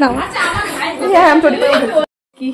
নাও হ্যাঁ কি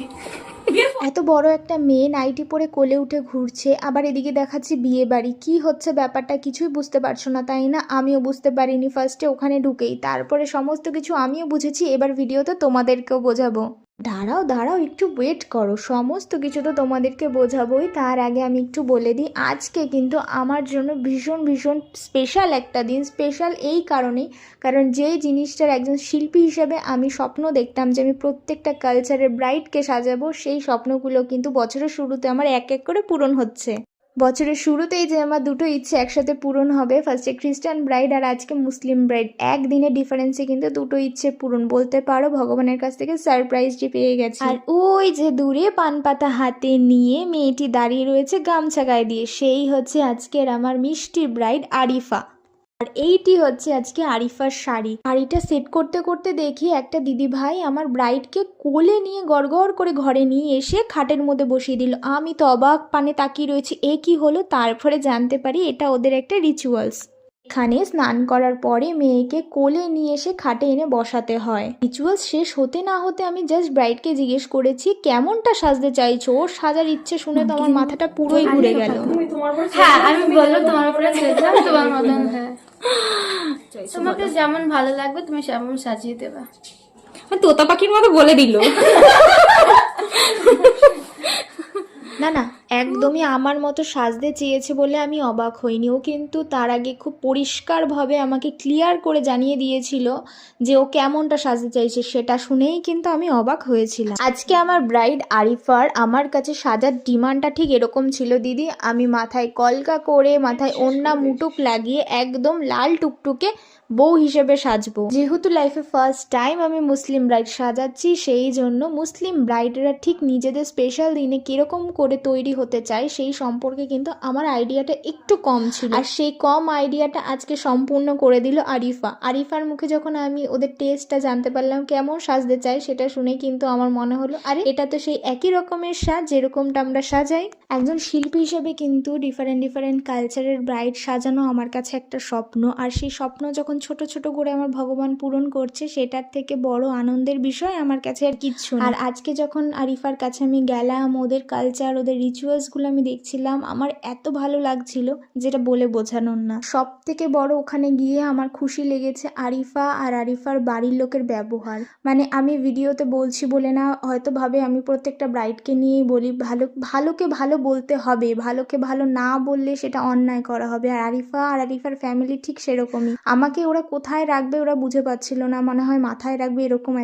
এত বড় একটা মেয়ে নাইটি পরে কোলে উঠে ঘুরছে, আবার এদিকে দেখাচ্ছে বিয়ে বাড়ি। কি হচ্ছে ব্যাপারটা কিছুই বুঝতে পারছো না তাই না? আমিও বুঝতে পারিনি ফার্স্টে ওখানে ঢুকেই, তারপরে সমস্ত কিছু আমিও বুঝেছি। এবার ভিডিওতে তোমাদেরকেও বোঝাবো। দাঁড়াও দাঁড়াও, একটু ওয়েট করো, সমস্ত কিছু তো তোমাদেরকে বোঝাবোই। তার আগে আমি একটু বলে দিই, আজকে কিন্তু আমার জন্য ভীষণ ভীষণ স্পেশাল একটা দিন। স্পেশাল এই কারণেই, কারণ যেই জিনিসটার একজন শিল্পী হিসেবে আমি স্বপ্ন দেখতাম যে আমি প্রত্যেকটা কালচারের ব্রাইডকে সাজাবো, সেই স্বপ্নগুলো কিন্তু বছরের শুরুতে আমার এক এক করে পূরণ হচ্ছে। বছরের শুরুতেই যে আমার দুটো ইচ্ছে একসাথে পূরণ হবে, ফার্স্টে খ্রিস্টান ব্রাইড আর আজকে মুসলিম ব্রাইড, একদিনের ডিফারেন্সে কিন্তু দুটো ইচ্ছে পূরণ, বলতে পারো ভগবানের কাছ থেকে সারপ্রাইজটি পেয়ে গেছে। আর ওই যে দূরে পান পাতা হাতে নিয়ে মেয়েটি দাঁড়িয়ে রয়েছে গামছা গায়ে দিয়ে, সেই হচ্ছে আজকের আমার মিষ্টি ব্রাইড আরিফা। আর এইটি হচ্ছে আজকে আরিফার শাড়ি। শাড়িটা সেট করতে করতে দেখি একটা দিদি ভাই আমার ব্রাইডকে কোলে নিয়ে গড়গড় করে ঘরে নিয়ে এসে খাটের মধ্যে বসিয়ে দিল। আমি তো অবাক পানে তাকিয়ে রয়েছি, এ কি হলো? তারপরে জানতে পারি এটা ওদের একটা রিচুয়ালস। এখানে স্নান করার পরে মেয়েকে কোলে নিয়ে এসে খাটে এনে বসাতে হয়। রিচুয়ালস শেষ হতে না হতে আমি জাস্ট ব্রাইডকে জিজ্ঞেস করেছি কেমনটা সাজতে চাইছো। ওর সাজার ইচ্ছে শুনে তো আমার মাথাটা পুরোই ঘুরে গেল। হ্যাঁ আমি বললো তোমার উপরে ছেড়ে দিলাম, তোমার মতন। হ্যাঁ তোমাকে যেমন ভালো লাগবে তুমি সেমন সাজিয়ে দেবা। তোতা পাখির মতো বলে দিল। না না, একদমই আমার মতো সাজতে চেয়েছে বলে আমি অবাক হইনি। ও কিন্তু তার আগে খুব পরিষ্কারভাবে আমাকে ক্লিয়ার করে জানিয়ে দিয়েছিল যে ও কেমনটা সাজতে চাইছে, সেটা শুনেই কিন্তু আমি অবাক হয়েছিলাম। আজকে আমার ব্রাইড আরিফার আমার কাছে সাজার ডিমান্ডটা ঠিক এরকম ছিল, দিদি আমি মাথায় কলকা করে, মাথায় ওড়না মুটুক লাগিয়ে একদম লাল টুকটুকে বউ হিসেবে সাজবো। যেহেতু লাইফে ফার্স্ট টাইম আমি মুসলিম ব্রাইড সাজাচ্ছি, সেই জন্য মুসলিম ব্রাইডরা ঠিক নিজেদের স্পেশাল দিনে কিরকম করে তৈরি হতে চায় সেই সম্পর্কে কিন্তু আমার আইডিয়াটা একটু কম ছিল। আর সেই কম আইডিয়াটা আজকে সম্পূর্ণ করে দিল আরিফা। আরিফার মুখে যখন আমি ওদের টেস্টটা জানতে পারলাম কেমন সাজতে চাই, সেটা শুনে কিন্তু আমার মনে হলো আরে এটা তো সেই একই রকমের সাজ যেরকমটা আমরা সাজাই। একজন শিল্পী হিসেবে কিন্তু ডিফারেন্ট ডিফারেন্ট কালচারের ব্রাইড সাজানো আমার কাছে একটা স্বপ্ন। আর সেই স্বপ্ন যখন ছোট ছোট করে আমার ভগবান পূরণ করছে, সেটার থেকে বড় আনন্দের বিষয় আমার কাছে আর কিচ্ছু না। আর আজকে যখন আরিফার কাছে আমি গেলাম, ওদের কালচার ওদের রিচুয়ালসগুলো আমি দেখছিলাম, আমার এত ভালো লাগছিল যেটা বলে বোঝানোর না। সব থেকে বড় ওখানে গিয়ে আমার খুশি লেগেছে আরিফা আর আরিফার বাড়ির লোকের ব্যবহার। মানে আমি ভিডিওতে বলছি বলে না, হয়তো ভাবে আমি প্রত্যেকটা ব্রাইডকে নিয়েই বলি ভালোকে ভালো বলতে হবে, ভালোকে ভালো না বললে সেটা অন্যায় করা হবে। আর আরিফা আর আরিফার ফ্যামিলি ঠিক সেরকমই। আমাকে ওরা কোথায় রাখবে ওরা বুঝে পাচ্ছিল না, মনে হয় মাথায় রাখবে এরকম